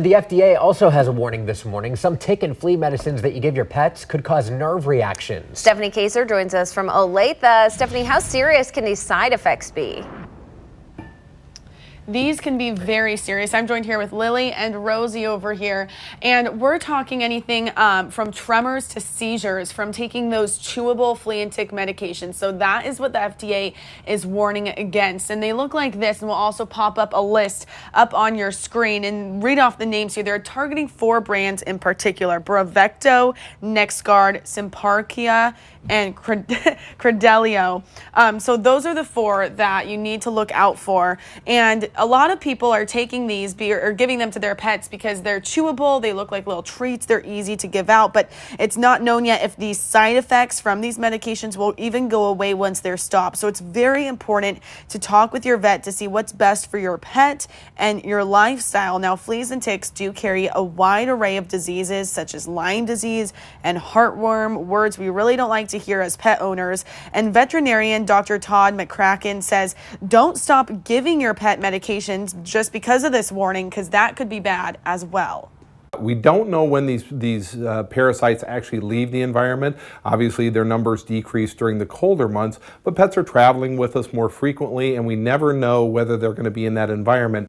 The FDA also has a warning this morning. Some tick and flea medicines that you give your pets could cause nerve reactions. Stephanie Kaiser joins us from Olathe. Stephanie, how serious can these side effects be? These can be very serious. I'm joined here with Lily and Rosie over here, and we're talking anything from tremors to seizures from taking those chewable flea and tick medications. So that is what the FDA is warning against. And they look like this, and we'll also pop up a list up on your screen and read off the names here. They're targeting 4 brands in particular: Bravecto, Nexgard, Simparica, and Credelio. So those are the 4 that you need to look out for. And a lot of people are taking these or giving them to their pets because they're chewable, they look like little treats, they're easy to give out, but it's not known yet if these side effects from these medications will even go away once they're stopped. So it's very important to talk with your vet to see what's best for your pet and your lifestyle. Now, fleas and ticks do carry a wide array of diseases such as Lyme disease and heartworm, words we really don't like to hear as pet owners. And veterinarian Dr. Todd McCracken says don't stop giving your pet medications just because of this warning, because that could be bad as well. We don't know when these parasites actually leave the environment. Obviously, their numbers decrease during the colder months, but pets are traveling with us more frequently, and we never know whether they're going to be in that environment.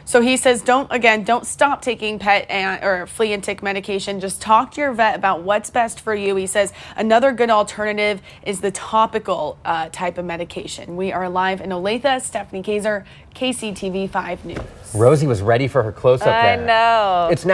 So he says, don't stop taking pet or flea and tick medication. Just talk to your vet about what's best for you. He says another good alternative is the topical type of medication. We are live in Olathe. Stephanie Kaiser, KCTV 5 News. Rosie was ready for her close-up there. I know. It's now